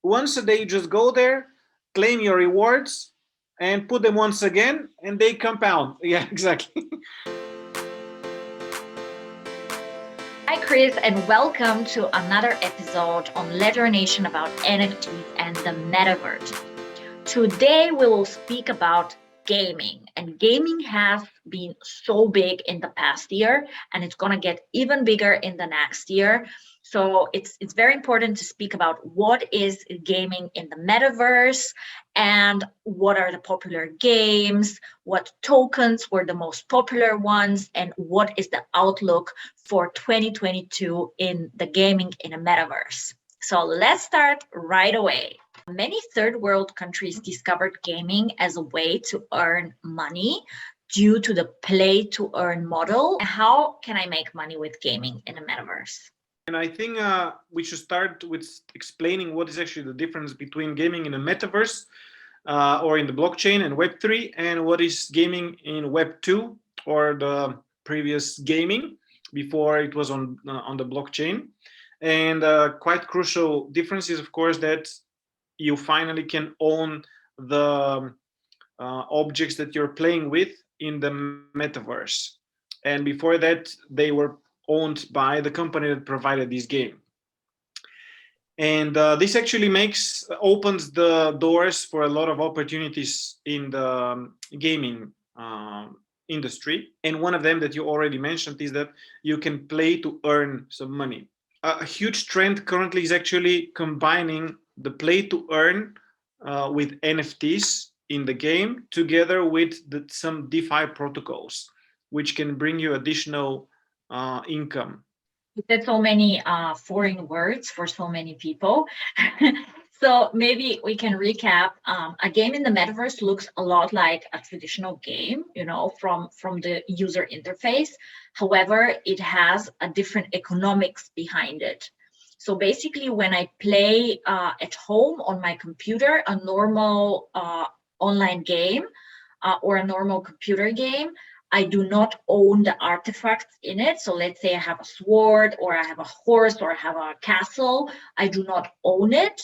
once a day, you just go there, claim your rewards, and put them once again, and they compound. Yeah, exactly. Hi, Chris, and welcome to another episode on Ledger Nation about NFTs and the Metaverse. Today, we will speak about gaming, and gaming has been so big in the past year, and it's going to get even bigger in the next year. So it's very important to speak about what is gaming in the metaverse and what are the popular games, what tokens were the most popular ones, and what is the outlook for 2022 in the gaming in a metaverse. So let's start right away. Many third world countries discovered gaming as a way to earn money due to the play to earn model. How can I make money with gaming in a metaverse? And I think we should start with explaining what is actually the difference between gaming in a metaverse or in the blockchain and Web3, and what is gaming in Web2 or the previous gaming before it was on the blockchain. And quite crucial difference is, of course, that you finally can own the objects that you're playing with in the metaverse. And before that, they were owned by the company that provided this game. And this actually opens the doors for a lot of opportunities in the gaming industry. And one of them that you already mentioned is that you can play to earn some money. A huge trend currently is actually combining the play to earn with NFTs in the game together with some DeFi protocols, which can bring you additional income. There's so many foreign words for so many people. So maybe we can recap. A game in the metaverse looks a lot like a traditional game, from the user interface. However, it has a different economics behind it. So basically, when I play at home on my computer, a normal online game or a normal computer game, I do not own the artifacts in it. So let's say I have a sword or I have a horse or I have a castle. I do not own it.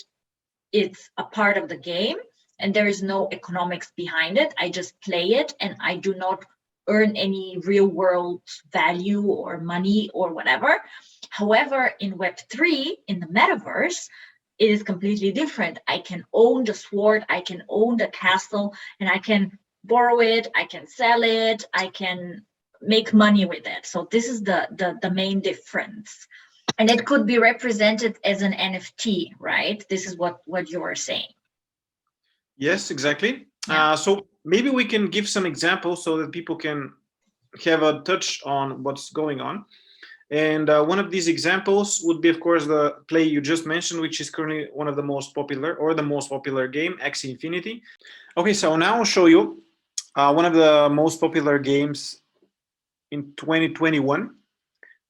It's a part of the game and there is no economics behind it. I just play it and I do not earn any real world value or money or whatever. However, in Web3, in the metaverse, it is completely different. I can own the sword, I can own the castle, and I can borrow it, I can sell it, I can make money with it. So this is the main difference. And it could be represented as an NFT, right? This is what you are saying. Yes, exactly. Yeah. So maybe we can give some examples so that people can have a touch on what's going on. And one of these examples would be, of course, the play you just mentioned, which is currently one of the most popular or the most popular game, Axie Infinity. Okay, so now I'll show you one of the most popular games in 2021,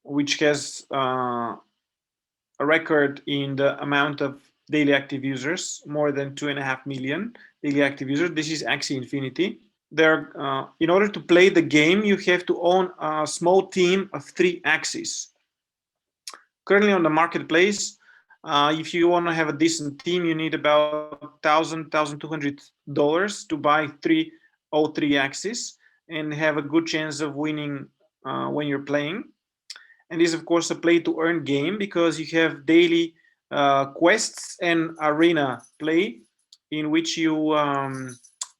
which has a record in the amount of daily active users, more than 2.5 million daily active users. This is Axie Infinity. In order to play the game, you have to own a small team of 3 Axies. Currently on the marketplace, if you want to have a decent team, you need about $1,200 to buy 3 Axies and have a good chance of winning when you're playing. And this is, of course, a play to earn game because you have daily quests and arena play in which you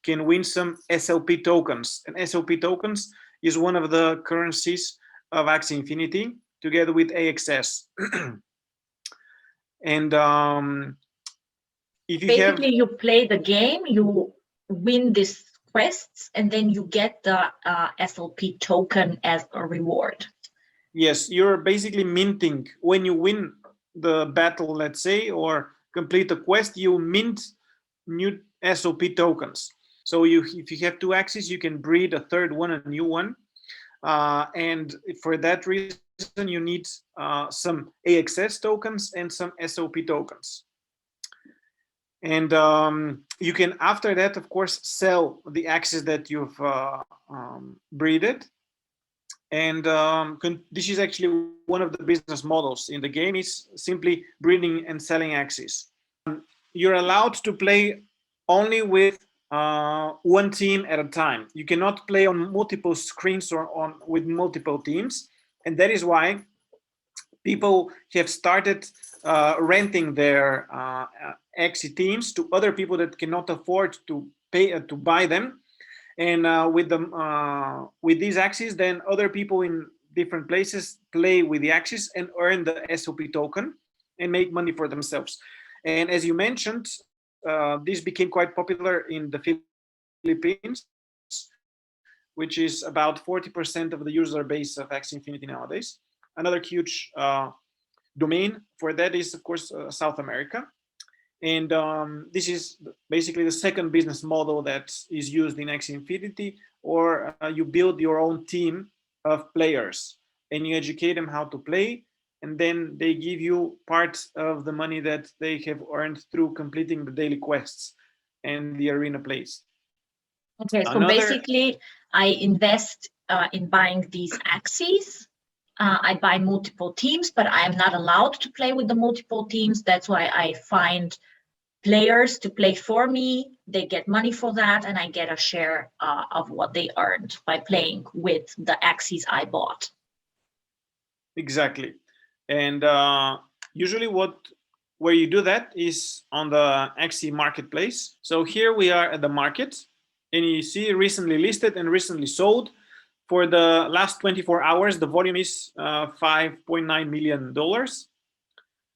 can win some SLP tokens. And SLP tokens is one of the currencies of Axie Infinity together with AXS. And if you basically you play the game, you win these quests, and then you get the SLP token as a reward. Yes, you're basically minting when you win the battle, let's say, or complete a quest, you mint new SLP tokens. So if you have 2 Axies, you can breed a third one, a new one. And for that reason, you need some AXS tokens and some SLP tokens. And you can, after that, of course, sell the Axies that you've breeded. And this is actually one of the business models in the game, is simply breeding and selling Axies. you're allowed to play only with one team at a time. You cannot play on multiple screens or on with multiple teams, and that is why people have started renting their Axie teams to other people that cannot afford to pay to buy them. And with these Axies, then other people in different places play with the Axies and earn the SOP token and make money for themselves. And as you mentioned, this became quite popular in the Philippines, which is about 40% of the user base of Axie Infinity nowadays. Another huge domain for that is, of course, South America. And this is basically the second business model that is used in Axie Infinity, or you build your own team of players and you educate them how to play, and then they give you part of the money that they have earned through completing the daily quests and the arena plays. Okay, so basically I invest in buying these Axies. I buy multiple teams, but I am not allowed to play with the multiple teams. That's why I find players to play for me. They get money for that, and I get a share of what they earned by playing with the Axies I bought. Exactly. And usually where you do that is on the Axie marketplace. So here we are at the market, and you see recently listed and recently sold. For the last 24 hours, the volume is $5.9 million.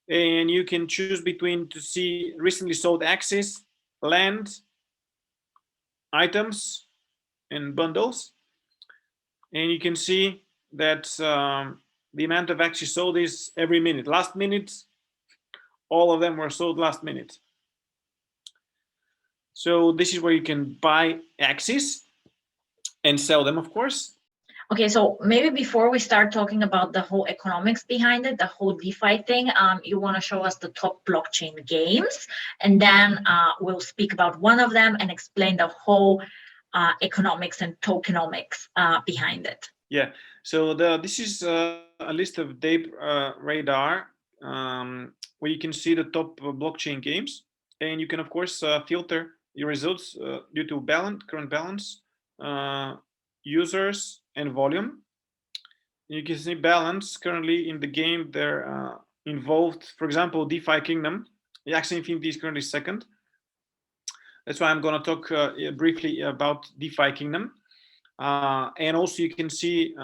And you can choose between to see recently sold Axies, land, items, and bundles. And you can see that the amount of Axies sold is every minute. Last minute, all of them were sold last minute. So this is where you can buy Axies and sell them, of course. Okay, so maybe before we start talking about the whole economics behind it, the whole DeFi thing, you want to show us the top blockchain games, and then we'll speak about one of them and explain the whole economics and tokenomics behind it. Yeah, so this is a list of Dave Radar, where you can see the top blockchain games, and you can of course filter your results due to current balance, users, and volume. You can see balance currently in the game. They're involved. For example, DeFi Kingdom, the Axie Infinity is currently second. That's why I'm going to talk briefly about DeFi Kingdom. And also you can see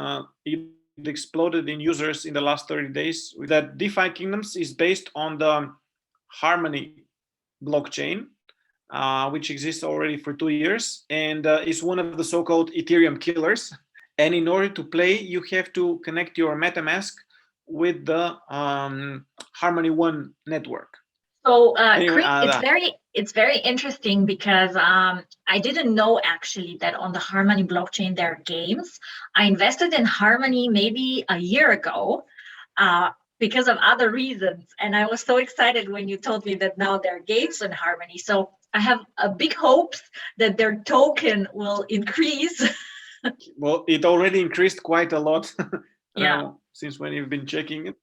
it exploded in users in the last 30 days. That DeFi Kingdoms is based on the Harmony blockchain, which exists already for 2 years, and is one of the so-called Ethereum killers. And in order to play, you have to connect your MetaMask with the Harmony One network. So anyway, it's very interesting because I didn't know actually that on the Harmony blockchain there are games. I invested in Harmony maybe a year ago because of other reasons, and I was so excited when you told me that now there are games in Harmony. So I have a big hopes that their token will increase. Well, it already increased quite a lot. Yeah. Since when you've been checking it.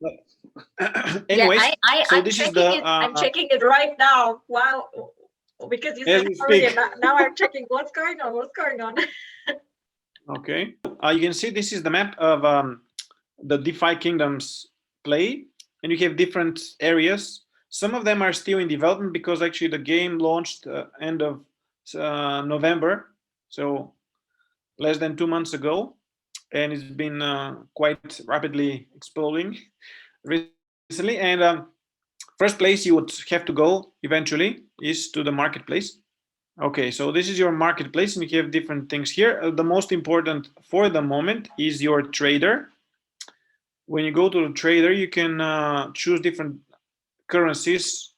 Anyways, yeah, I'm checking it right now. Wow, because you said already, now I'm checking what's going on. Okay, you can see this is the map of the DeFi Kingdoms play, and you have different areas. Some of them are still in development because actually the game launched end of November, so less than 2 months ago, and it's been quite rapidly exploding recently. And first place you would have to go eventually is to the marketplace. Okay, so this is your marketplace, and you have different things here. The most important for the moment is your trader. When you go to the trader, you can choose different currencies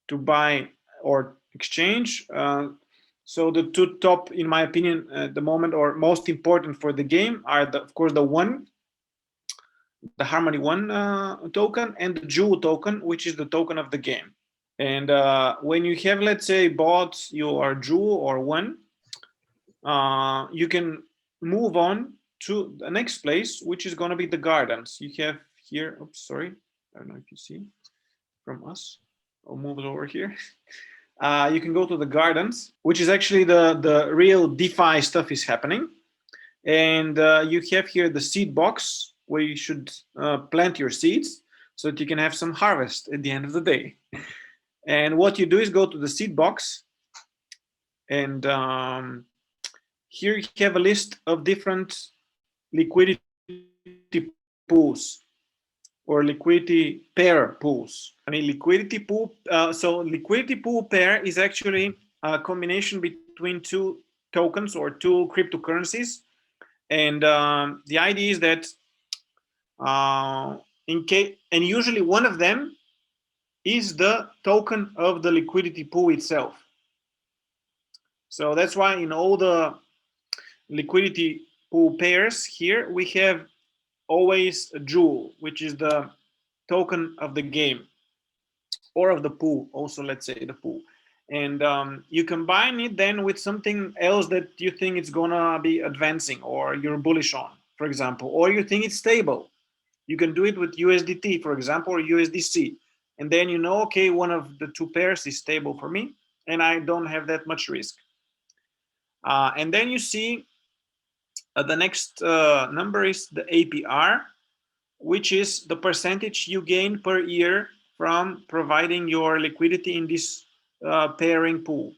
to buy or exchange. So the two top, in my opinion, at the moment, or most important for the game are, of course, the Harmony One token, and the Jewel token, which is the token of the game. And when you have, let's say, bought your Jewel or One, you can move on to the next place, which is going to be the gardens. You have here, oops, sorry, I don't know if you see from us. I'll move it over here. You can go to the gardens, which is actually the real DeFi stuff is happening. And you have here the seed box where you should plant your seeds so that you can have some harvest at the end of the day. And what you do is go to the seed box, and here you have a list of different liquidity pools or liquidity pair pools. I mean, liquidity pool. So liquidity pool pair is actually a combination between two tokens or two cryptocurrencies. And the idea is that and usually one of them is the token of the liquidity pool itself. So that's why in all the liquidity pool pairs here, we have always a jewel, which is the token of the game or of the pool, also let's say the pool. And you combine it then with something else that you think it's gonna be advancing or you're bullish on, for example, or you think it's stable. You can do it with USDT, for example, or USDC. And then you know, okay, one of the two pairs is stable for me and I don't have that much risk. And then you see the next number is the APR, which is the percentage you gain per year from providing your liquidity in this pairing pool.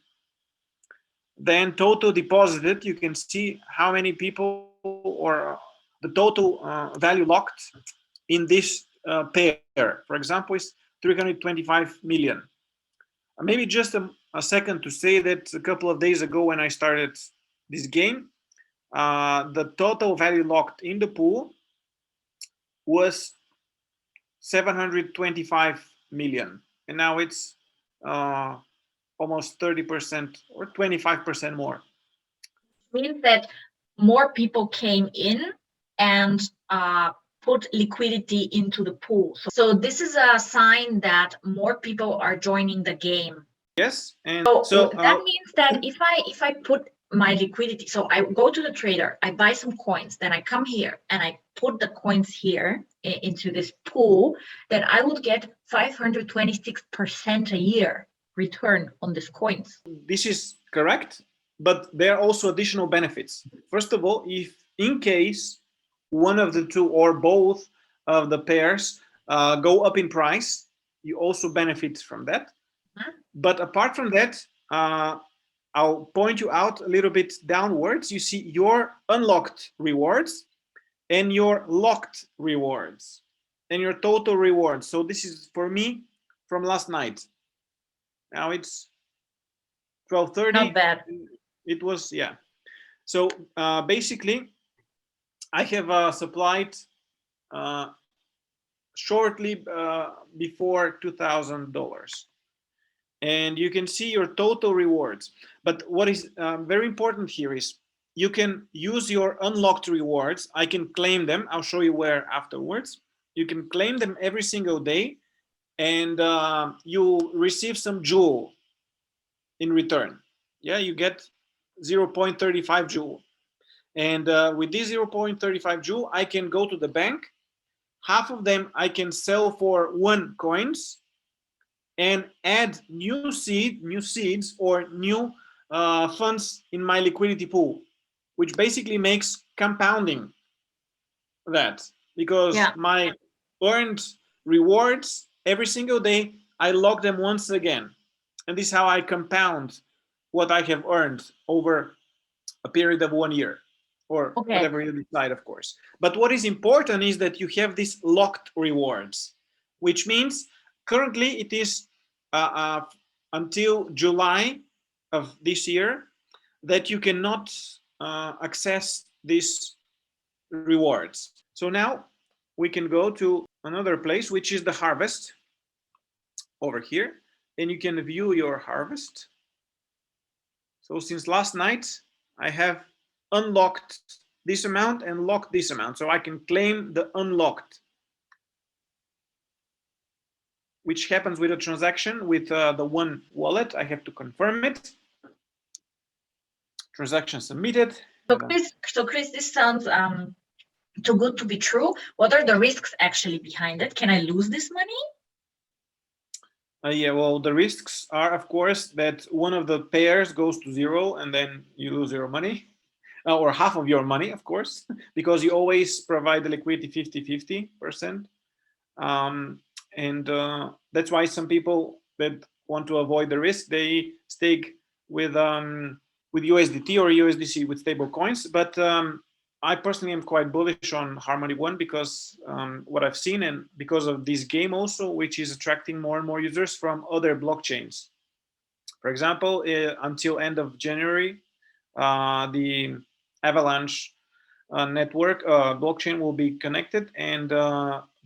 Then total deposited, you can see how many people or the total value locked in this pair. For example, is 325 million. Maybe just a second to say that a couple of days ago when I started this game, the total value locked in the pool was 725 million, and now it's almost 30% or 25% more. Means that more people came in and put liquidity into the pool. So this is a sign that more people are joining the game. Yes, and so that means that if I put my liquidity, so I go to the trader, I buy some coins, then I come here and I put the coins here into this pool, then I would get 526% a year return on these coins. This is correct, but there are also additional benefits. First of all, if in case one of the two or both of the pairs go up in price, you also benefit from that. Mm-hmm. But apart from that, I'll point you out a little bit downwards. You see your unlocked rewards and your locked rewards and your total rewards. So this is for me from last night. Now it's 12:30. Not bad. It was, yeah. So basically, I have supplied shortly before $2,000. And you can see your total rewards. But what is very important here is you can use your unlocked rewards. I can claim them. I'll show you where afterwards. You can claim them every single day, and you receive some jewel in return. Yeah, you get 0.35 jewel. And with this 0.35 jewel, I can go to the bank. Half of them I can sell for 1 coins and add new seeds or new funds in my liquidity pool, which basically makes compounding that, because my earned rewards every single day, I lock them once again. And this is how I compound what I have earned over a period of 1 year or whatever you decide, of course. But what is important is that you have these locked rewards, which means currently it is until July of this year that you cannot access these rewards. So now we can go to another place, which is the harvest over here, and you can view your harvest. So since last night, I have unlocked this amount and locked this amount. So I can claim the unlocked, which happens with a transaction with the one wallet. I have to confirm it. Transaction submitted. So Chris, this sounds too good to be true. What are the risks actually behind it? Can I lose this money? Yeah, well, the risks are, of course, that one of the pairs goes to zero and then you lose your money, or half of your money, of course, because you always provide the liquidity 50-50%. And that's why some people that want to avoid the risk, they stake with USDT or USDC with stable coins. But I personally am quite bullish on Harmony One because what I've seen, and because of this game also, which is attracting more and more users from other blockchains. For example, until end of January, the Avalanche network blockchain will be connected, and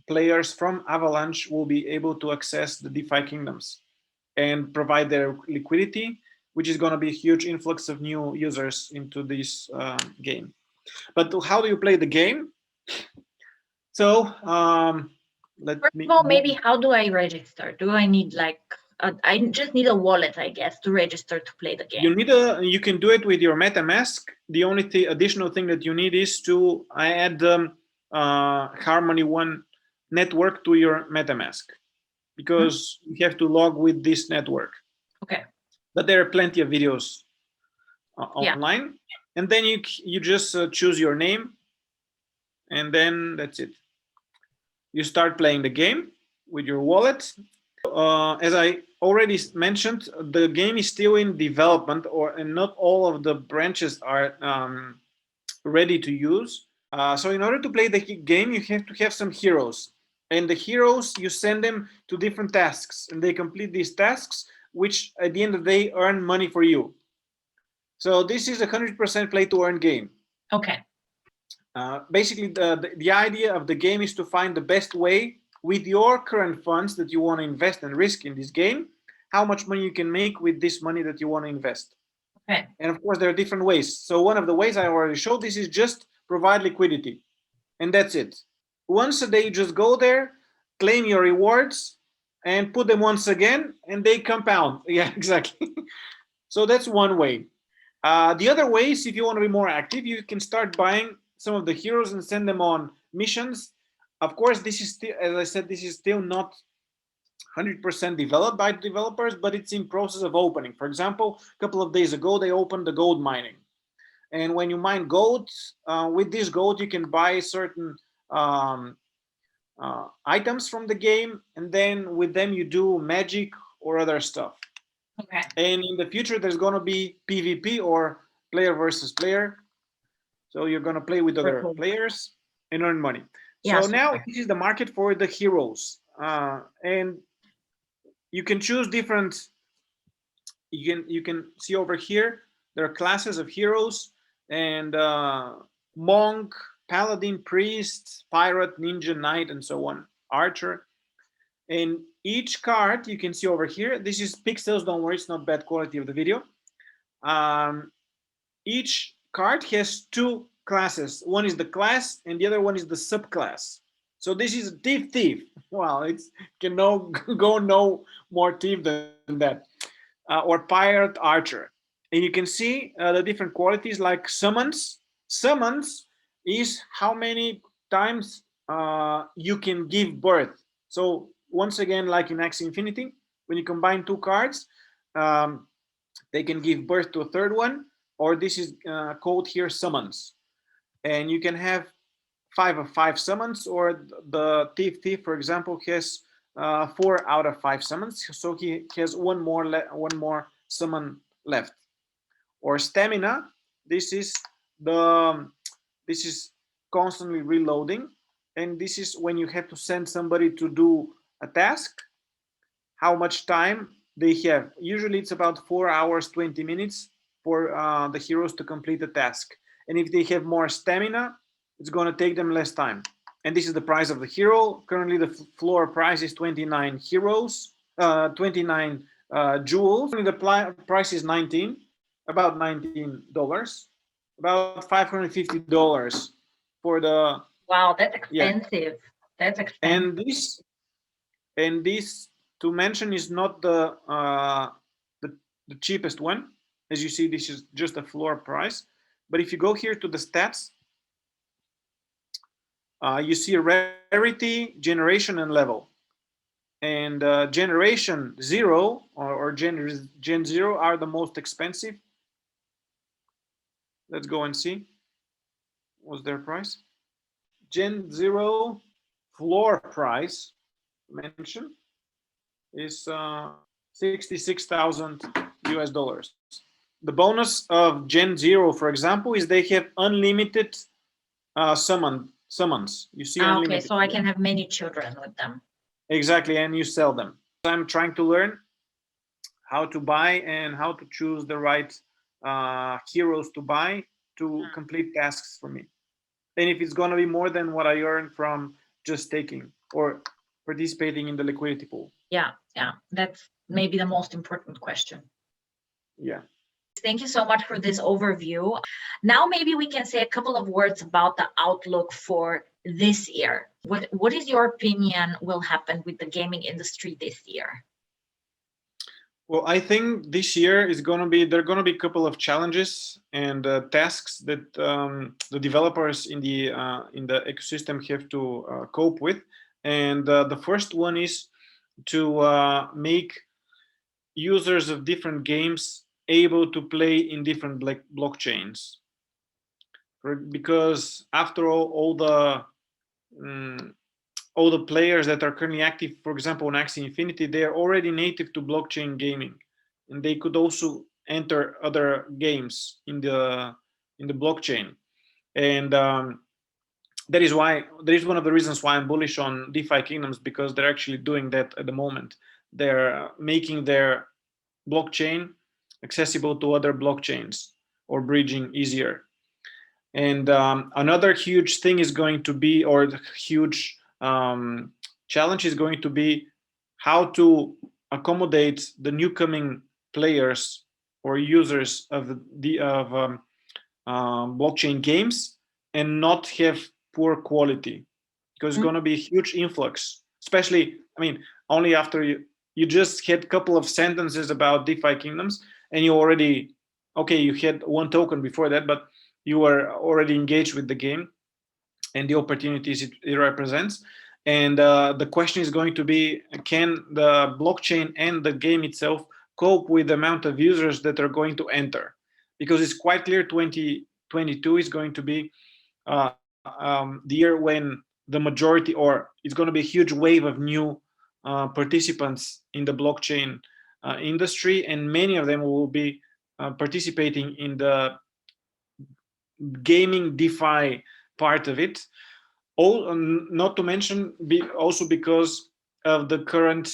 players from Avalanche will be able to access the DeFi Kingdoms and provide their liquidity, which is going to be a huge influx of new users into this game. But how do you play the game? So let First me of all, move. maybe how do I register? Do I need like I just need a wallet, I guess, to register to play the game. You can do it with your MetaMask. The only additional thing that you need is to add Harmony One network to your MetaMask, because you have to log with this network. Okay. But there are plenty of videos online, and then you just choose your name, and then that's it. You start playing the game with your wallet. As I already mentioned, the game is still in development, and not all of the branches are ready to use. So in order to play the game, you have to have some heroes. And the heroes, you send them to different tasks, and they complete these tasks, which at the end of the day earn money for you. So this is a 100% play to earn game. Okay. Basically, the idea of the game is to find the best way with your current funds that you want to invest and risk in this game, how much money you can make with this money that you want to invest. Okay. And of course, there are different ways. So one of the ways I already showed, this is just provide liquidity. And that's it. Once a day, you just go there, claim your rewards, and put them once again, and they compound. Yeah, exactly. So that's one way. The other way is, if you want to be more active, you can start buying some of the heroes and send them on missions. Of course, this is still, as I said, this is still not 100% developed by developers, but it's in process of opening. For example, a couple of days ago, they opened the gold mining. And when you mine gold, with this gold, you can buy certain items from the game, and then with them you do magic or other stuff. Okay. And in the future, there's going to be PvP, or player versus player. So you're going to play with other players and earn money. Yeah, so now this is the market for the heroes, and you can choose different. You can see over here there are classes of heroes, and monk, paladin, priest, pirate, ninja, knight, and so on, archer. And each card you can see over here, this is pixels, don't worry, it's not bad quality of the video. Each card has two classes. One is the class and the other one is the subclass. So this is thief. Well, it can go no more thief than that. Or pirate, archer. And you can see the different qualities, like summons. Summons is how many times you can give birth. So once again, like in Axie Infinity, when you combine two cards, they can give birth to a third one, or this is called here summons. And you can have 5 of 5 summons, or the thief, for example, has 4 out of 5 summons, so he has one more summon left. Or stamina, this is constantly reloading, and this is when you have to send somebody to do a task, how much time they have. Usually it's about 4 hours 20 minutes for the heroes to complete the task. And if they have more stamina, it's going to take them less time. And this is the price of the hero. Currently the floor price is 29 heroes, 29 jewels. The price is about $19, about $550 for the. Wow, that's expensive. Yeah. That's expensive. And this to mention is not the cheapest one. As you see, this is just a floor price. But if you go here to the stats, you see rarity, generation, and level. and generation 0 or gen 0 are the most expensive. Let's go and see what's their price. Gen 0 floor price mentioned is 66,000 US dollars. The bonus of Gen 0, for example, is they have unlimited summons. You see unlimited. Okay, so I can have many children with them. Exactly, and you sell them. I'm trying to learn how to buy and how to choose the right heroes to buy to complete tasks for me. And if it's going to be more than what I earn from just taking or participating in the liquidity pool. Yeah, that's maybe the most important question. Yeah. Thank you so much for this overview. Now maybe we can say a couple of words about the outlook for this year. What is your opinion will happen with the gaming industry this year? Well, I think this year is going to be, there are going to be a couple of challenges and tasks that the developers in the ecosystem have to cope with. And the first one is to make users of different games able to play in different blockchains. Because after all the players that are currently active, for example, on Axie Infinity, they are already native to blockchain gaming, and they could also enter other games in the blockchain. And that is one of the reasons why I'm bullish on DeFi Kingdoms, because they're actually doing that at the moment. They're making their blockchain accessible to other blockchains or bridging easier. And another huge thing is going to be, or the huge challenge is going to be how to accommodate the new coming players or users of blockchain games and not have poor quality, because it's going to be a huge influx, especially, I mean, only after you just had a couple of sentences about DeFi Kingdoms and you already, okay, you had one token before that, but you were already engaged with the game and the opportunities it represents. And the question is going to be, can the blockchain and the game itself cope with the amount of users that are going to enter? Because it's quite clear 2022 is going to be the year when the majority, or it's going to be a huge wave of new participants in the blockchain industry, and many of them will be participating in the gaming DeFi part of it. Not to mention also because of the current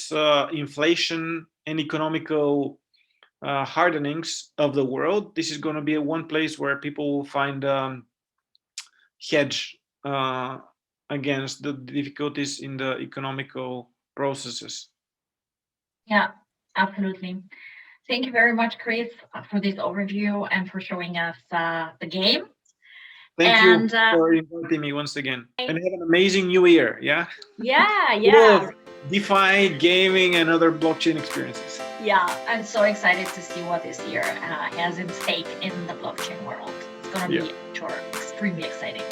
inflation and economical hardenings of the world. This is going to be one place where people will find hedge against the difficulties in the economical processes. Yeah, absolutely. Thank you very much, Chris, for this overview and for showing us the game. Thank you for inviting me once again. And have an amazing new year, yeah? Yeah. DeFi, gaming, and other blockchain experiences. Yeah, I'm so excited to see what this year has in stake in the blockchain world. It's going to be, sure, extremely exciting.